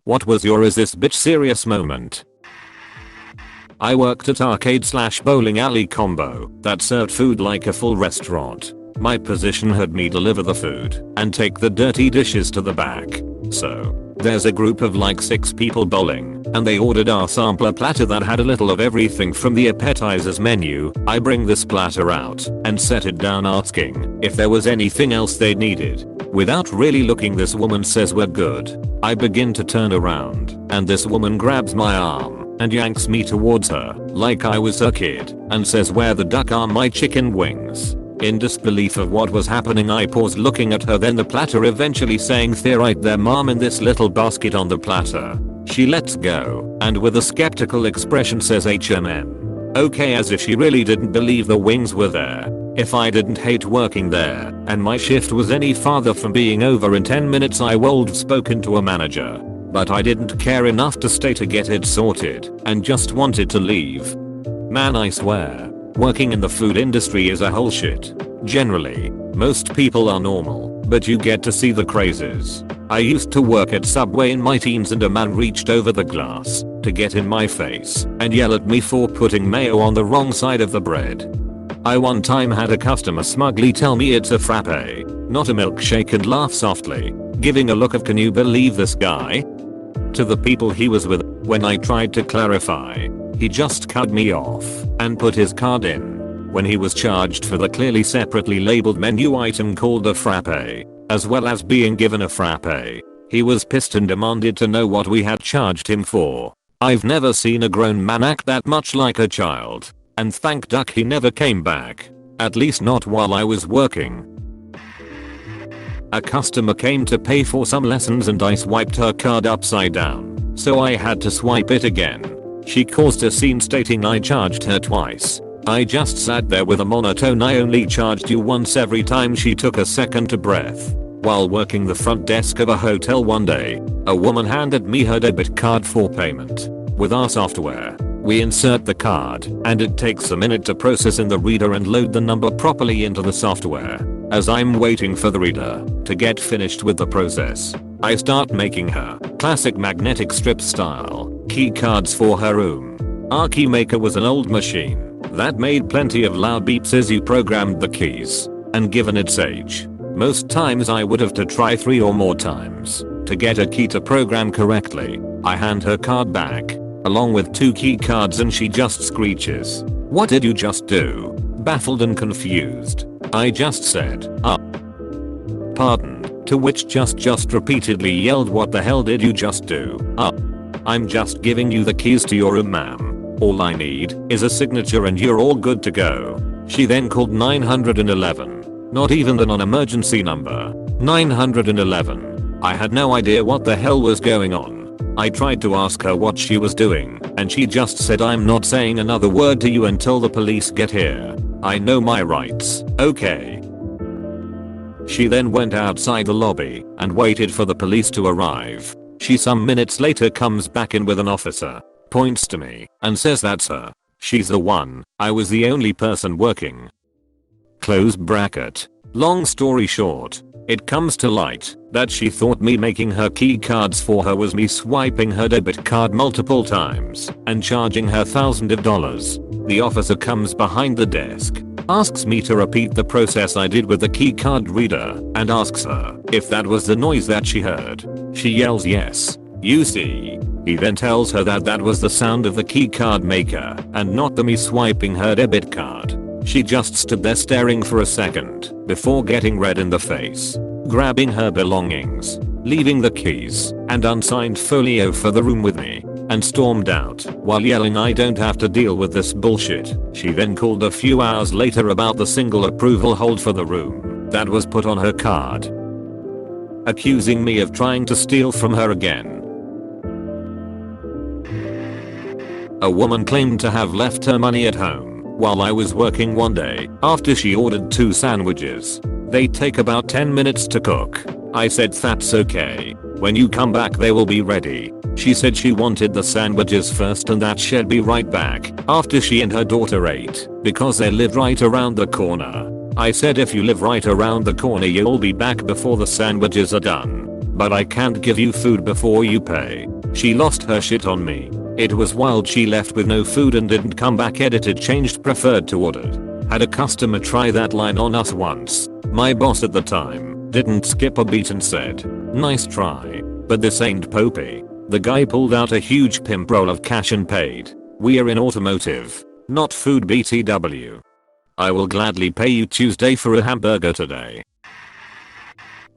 What was your is this bitch serious moment? I worked at arcade/bowling alley combo that served food like a full restaurant. My position had me deliver the food and take the dirty dishes to the back. So, there's a group of like 6 people bowling, and they ordered our sampler platter that had a little of everything from the appetizers menu. I bring this platter out and set it down asking if there was anything else they needed. Without really looking, this woman says we're good. I begin to turn around, and this woman grabs my arm and yanks me towards her like I was a kid and says, "Where the duck are my chicken wings?" In disbelief of what was happening, I paused looking at her, then the platter, eventually saying, "They're right there mom, in this little basket on the platter." She lets go and with a skeptical expression says Okay, as if she really didn't believe the wings were there. If I didn't hate working there and my shift was any farther from being over in 10 minutes, I would have spoken to a manager. But I didn't care enough to stay to get it sorted and just wanted to leave. Man, I swear, working in the food industry is a whole shit. Generally, most people are normal, but you get to see the crazes. I used to work at Subway in my teens, and a man reached over the glass to get in my face and yell at me for putting mayo on the wrong side of the bread. I one time had a customer smugly tell me it's a frappe, not a milkshake, and laugh softly, giving a look of "Can you believe this guy?" to the people he was with. When I tried to clarify, he just cut me off and put his card in. When he was charged for the clearly separately labeled menu item called a frappe, as well as being given a frappe, he was pissed and demanded to know what we had charged him for. I've never seen a grown man act that much like a child, and thank duck he never came back. At least not while I was working. A customer came to pay for some lessons and I swiped her card upside down, so I had to swipe it again. She caused a scene stating I charged her twice. I just sat there with a monotone "I only charged you once" every time she took a second to breath. While working the front desk of a hotel one day, a woman handed me her debit card for payment. With our software, we insert the card and it takes a minute to process in the reader and load the number properly into the software. As I'm waiting for the reader to get finished with the process, I start making her classic magnetic strip style key cards for her room. Our key maker was an old machine that made plenty of loud beeps as you programmed the keys, and given its age, most times I would have to try 3 or more times to get a key to program correctly. I hand her card back along with 2 key cards and she just screeches, "What did you just do?" Baffled and confused, I just said, "Pardon," to which just repeatedly yelled, "What the hell did you just do?" "I'm just giving you the keys to your room, ma'am. All I need is a signature and you're all good to go." She then called 911. Not even the non-emergency number. 911. I had no idea what the hell was going on. I tried to ask her what she was doing, and she just said, "I'm not saying another word to you until the police get here. I know my rights, okay?" She then went outside the lobby and waited for the police to arrive. She some minutes later comes back in with an officer, points to me, and says that's her. She's the one. I was the only person working. Close bracket. Long story short, it comes to light that she thought me making her key cards for her was me swiping her debit card multiple times and charging her thousands of dollars. The officer comes behind the desk, asks me to repeat the process I did with the key card reader, and asks her if that was the noise that she heard. She yells yes. You see. He then tells her that that was the sound of the key card maker and not the me swiping her debit card. She just stood there staring for a second before getting red in the face, grabbing her belongings, leaving the keys and unsigned folio for the room with me, and stormed out while yelling, "I don't have to deal with this bullshit." She then called a few hours later about the single approval hold for the room that was put on her card, accusing me of trying to steal from her again. A woman claimed to have left her money at home while I was working one day after she ordered 2 sandwiches. They take about 10 minutes to cook. I said that's okay. When you come back they will be ready. She said she wanted the sandwiches first and that she'd be right back after she and her daughter ate because they live right around the corner. I said if you live right around the corner you'll be back before the sandwiches are done. but I can't give you food before you pay. She lost her shit on me. It was wild. She left with no food and didn't come back. Edited, changed, preferred to ordered. Had a customer try that line on us once. My boss at the time didn't skip a beat and said, "Nice try, but this ain't Popey." The guy pulled out a huge pimp roll of cash and paid. We're in automotive, not food BTW. I will gladly pay you Tuesday for a hamburger today.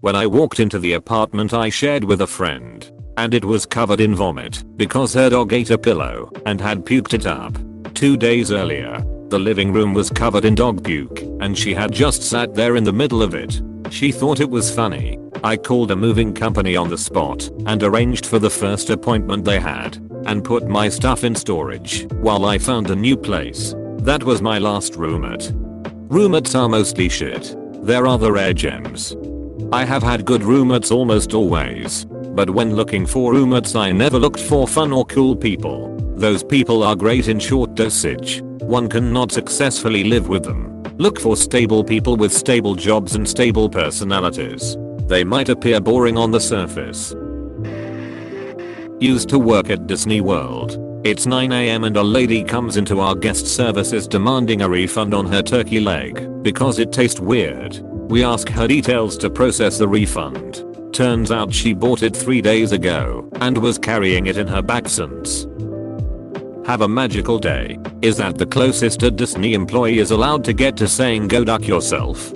When I walked into the apartment I shared with a friend, and it was covered in vomit because her dog ate a pillow and had puked it up. 2 days earlier, the living room was covered in dog puke and she had just sat there in the middle of it. She thought it was funny. I called a moving company on the spot and arranged for the first appointment they had and put my stuff in storage while I found a new place. That was my last roommate. Roommates are mostly shit. There are the rare gems. I have had good roommates almost always, but when looking for roommates I never looked for fun or cool people. Those people are great in short dosage. One cannot successfully live with them. Look for stable people with stable jobs and stable personalities. They might appear boring on the surface. Used to work at Disney World. It's 9 AM and a lady comes into our guest services demanding a refund on her turkey leg because it tastes weird. We ask her details to process the refund. Turns out she bought it 3 days ago and was carrying it in her bag since. Have a magical day. Is that the closest a Disney employee is allowed to get to saying go duck yourself?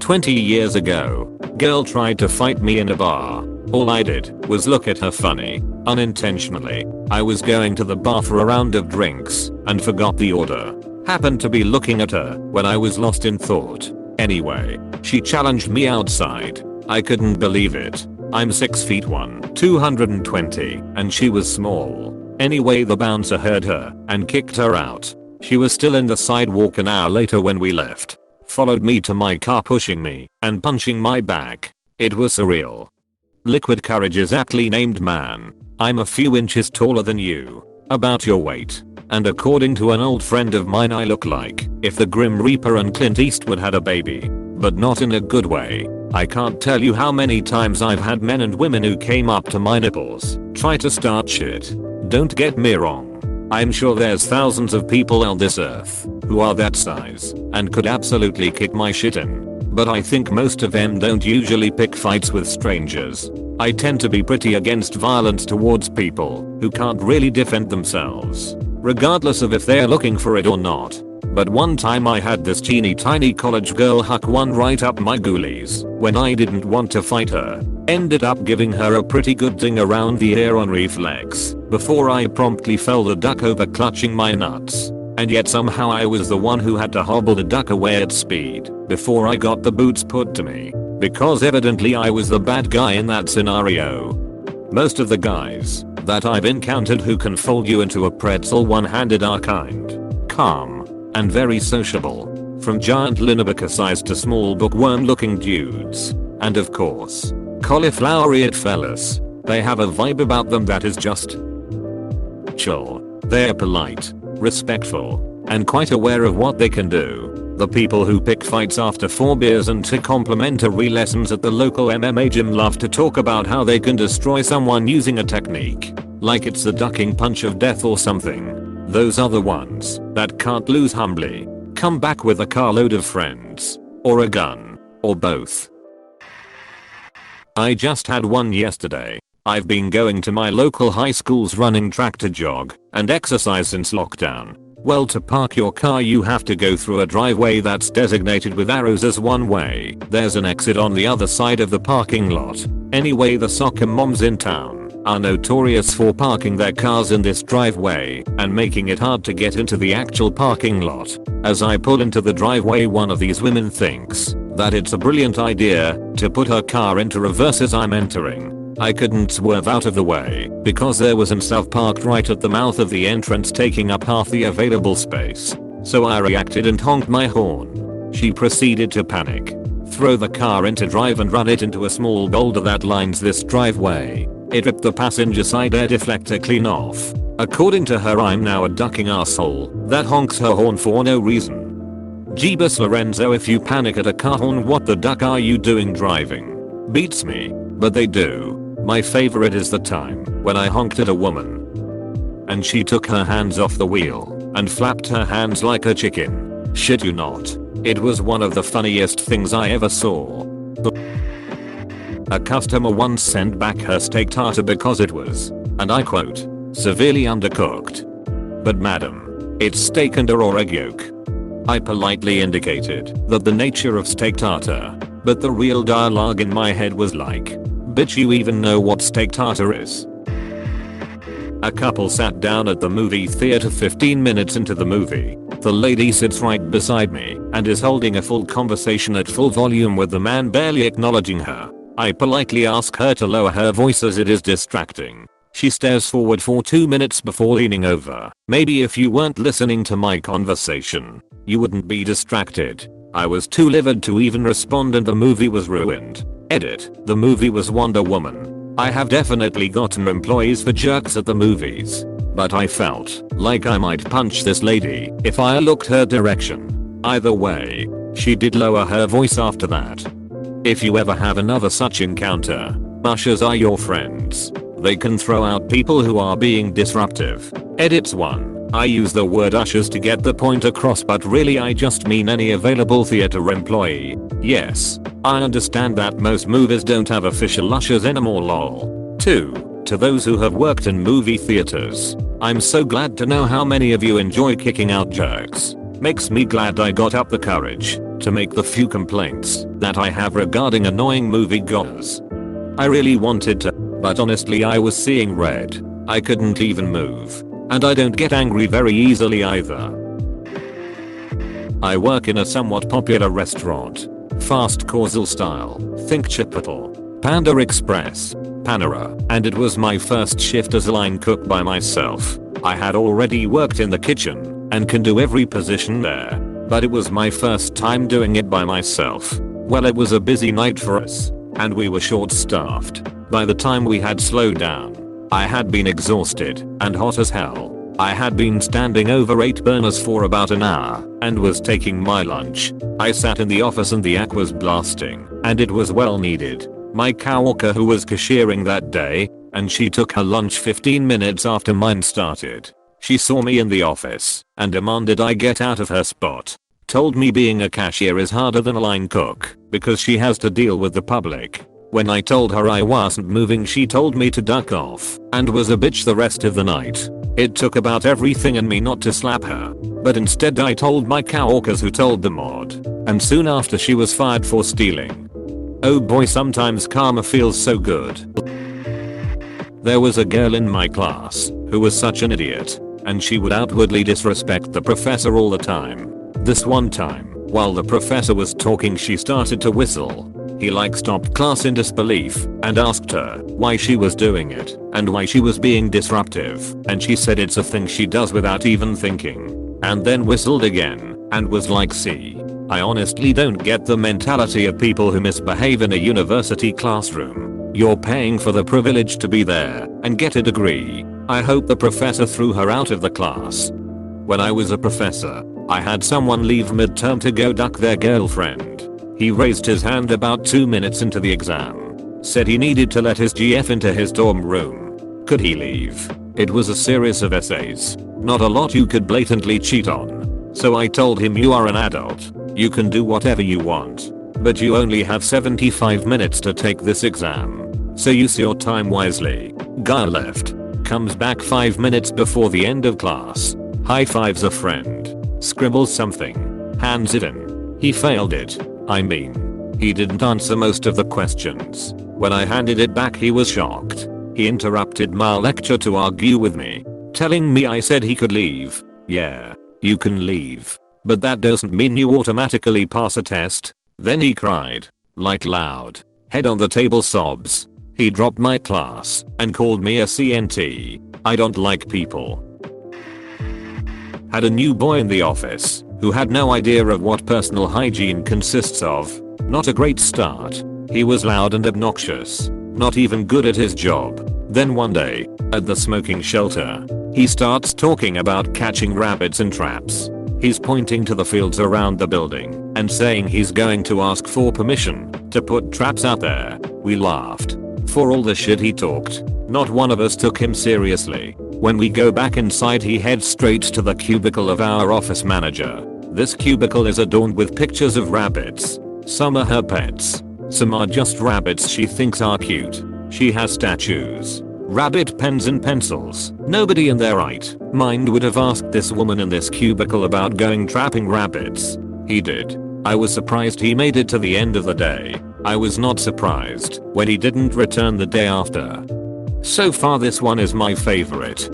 20 years ago, girl tried to fight me in a bar. All I did was look at her funny, unintentionally. I was going to the bar for a round of drinks and forgot the order. Happened to be looking at her when I was lost in thought. Anyway, she challenged me outside. I couldn't believe it. I'm 6'1", 220, and she was small. Anyway, the bouncer heard her and kicked her out. She was still in the sidewalk an hour later when we left. Followed me to my car pushing me and punching my back. It was surreal. Liquid courage is aptly named man. I'm a few inches taller than you. About your weight. And according to an old friend of mine I look like if the Grim Reaper and Clint Eastwood had a baby. But not in a good way. I can't tell you how many times I've had men and women who came up to my nipples, try to start shit. Don't get me wrong. I'm sure there's thousands of people on this earth who are that size and could absolutely kick my shit in. But I think most of them don't usually pick fights with strangers. I tend to be pretty against violence towards people who can't really defend themselves, regardless of if they're looking for it or not. But one time I had this teeny tiny college girl huck one right up my ghoulies when I didn't want to fight her. Ended up giving her a pretty good ding around the ear on reflex before I promptly fell the duck over clutching my nuts. And yet somehow I was the one who had to hobble the duck away at speed before I got the boots put to me. Because evidently I was the bad guy in that scenario. Most of the guys that I've encountered who can fold you into a pretzel one-handed are kind, calm, and very sociable. From giant Linebacker size to small bookworm looking dudes. And of course, cauliflower-eared fellas. They have a vibe about them that is just chill. They're polite, respectful, and quite aware of what they can do. The people who pick fights after 4 beers and to complimentary lessons at the local MMA gym love to talk about how they can destroy someone using a technique, like it's the ducking punch of death or something. Those are the ones that can't lose humbly, come back with a carload of friends, or a gun, or both. I just had one yesterday. I've been going to my local high school's running track to jog and exercise since lockdown. Well, to park your car you have to go through a driveway that's designated with arrows as one way. There's an exit on the other side of the parking lot. Anyway, the soccer moms in town are notorious for parking their cars in this driveway and making it hard to get into the actual parking lot. As I pull into the driveway, one of these women thinks that it's a brilliant idea to put her car into reverse as I'm entering. I couldn't swerve out of the way because there was an SUV parked right at the mouth of the entrance taking up half the available space. So I reacted and honked my horn. She proceeded to panic, throw the car into drive and run it into a small boulder that lines this driveway. It ripped the passenger side air deflector clean off. According to her, I'm now a ducking asshole that honks her horn for no reason. Jeebus Lorenzo, if you panic at a car horn, what the duck are you doing driving? Beats me, but they do. My favorite is the time when I honked at a woman and she took her hands off the wheel and flapped her hands like a chicken. Shit you not. It was one of the funniest things I ever saw. A customer once sent back her steak tartare because it was, and I quote, severely undercooked. But madam, it's steak and or egg yolk. I politely indicated that the nature of steak tartare, but the real dialogue in my head was like, bitch you even know what steak tartare is? A couple sat down at the movie theater 15 minutes into the movie. The lady sits right beside me and is holding a full conversation at full volume with the man barely acknowledging her. I politely ask her to lower her voice as it is distracting. She stares forward for 2 minutes before leaning over. Maybe if you weren't listening to my conversation, you wouldn't be distracted. I was too livid to even respond and the movie was ruined. Edit. The movie was Wonder Woman. I have definitely gotten employees for jerks at the movies, but I felt like I might punch this lady if I looked her direction. Either way, she did lower her voice after that. If you ever have another such encounter, ushers are your friends. They can throw out people who are being disruptive. Edits 1. I use the word ushers to get the point across, but really I just mean any available theater employee. Yes, I understand that most movies don't have official ushers anymore lol. 2. To those who have worked in movie theaters, I'm so glad to know how many of you enjoy kicking out jerks. Makes me glad I got up the courage to make the few complaints that I have regarding annoying moviegoers. I really wanted to, but honestly I was seeing red. I couldn't even move. And I don't get angry very easily either. I work in a somewhat popular restaurant. Fast causal style. Think Chipotle, Panda Express, Panera, and it was my first shift as a line cook by myself. I had already worked in the kitchen and can do every position there, but it was my first time doing it by myself. Well, it was a busy night for us, and we were short-staffed. By the time we had slowed down, I had been exhausted and hot as hell. I had been standing over 8 burners for about an hour and was taking my lunch. I sat in the office and the act was blasting, and it was well needed. My coworker who was cashiering that day, and she took her lunch 15 minutes after mine started. She saw me in the office and demanded I get out of her spot. Told me being a cashier is harder than a line cook because she has to deal with the public. When I told her I wasn't moving, she told me to duck off and was a bitch the rest of the night. It took about everything in me not to slap her, but instead I told my coworkers who told the mod, and soon after she was fired for stealing. Oh boy, sometimes karma feels so good. There was a girl in my class who was such an idiot, and she would outwardly disrespect the professor all the time. This one time, while the professor was talking, she started to whistle. He stopped class in disbelief and asked her why she was doing it and why she was being disruptive, and she said it's a thing she does without even thinking, and then whistled again and was like, see, I honestly don't get the mentality of people who misbehave in a university classroom. You're paying for the privilege to be there and get a degree. I hope the professor threw her out of the class. When I was a professor, I had someone leave midterm to go duck their girlfriend. He raised his hand about 2 minutes into the exam. Said he needed to let his GF into his dorm room. Could he leave? It was a series of essays. Not a lot you could blatantly cheat on. So I told him, you are an adult. You can do whatever you want. But you only have 75 minutes to take this exam. So use your time wisely. Guy left. Comes back 5 minutes before the end of class. High fives a friend. Scribbles something. Hands it in. He failed it. I mean, he didn't answer most of the questions. When I handed it back, he was shocked. He interrupted my lecture to argue with me, telling me I said he could leave. Yeah, you can leave, but that doesn't mean you automatically pass a test. Then he cried, loud. Head on the table sobs. He dropped my class and called me a CNT. I don't like people. Had a new boy in the office who had no idea of what personal hygiene consists of. Not a great start. He was loud and obnoxious. Not even good at his job. Then one day, at the smoking shelter, he starts talking about catching rabbits in traps. He's pointing to the fields around the building and saying he's going to ask for permission to put traps out there. We laughed. For all the shit he talked, not one of us took him seriously. When we go back inside, he heads straight to the cubicle of our office manager. This cubicle is adorned with pictures of rabbits. Some are her pets. Some are just rabbits she thinks are cute. She has statues, rabbit pens and pencils. Nobody in their right mind would have asked this woman in this cubicle about going trapping rabbits. He did. I was surprised he made it to the end of the day. I was not surprised when he didn't return the day after. So far this one is my favorite.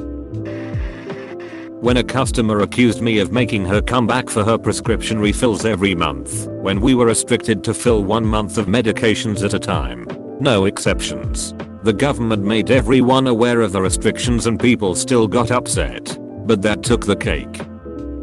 When a customer accused me of making her come back for her prescription refills every month, when we were restricted to fill 1 month of medications at a time. No exceptions. The government made everyone aware of the restrictions and people still got upset. But that took the cake.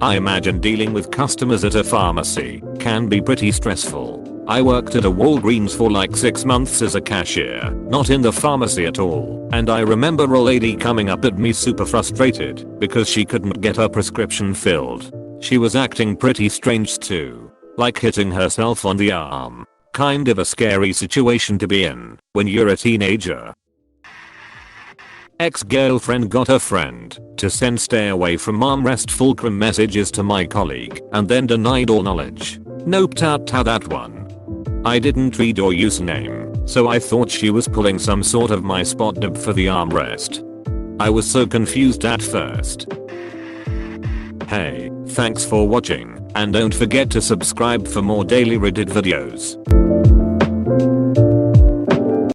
I imagine dealing with customers at a pharmacy can be pretty stressful. I worked at a Walgreens for like 6 months as a cashier, not in the pharmacy at all, and I remember a lady coming up at me super frustrated because she couldn't get her prescription filled. She was acting pretty strange too, like hitting herself on the arm. Kind of a scary situation to be in when you're a teenager. Ex-girlfriend got a friend to send stay away from armrest fulcrum messages to my colleague and then denied all knowledge. Noped out that one. I didn't read your username, so I thought she was pulling some sort of my spot dib for the armrest. I was so confused at first. Hey, thanks for watching, and don't forget to subscribe for more daily Reddit videos.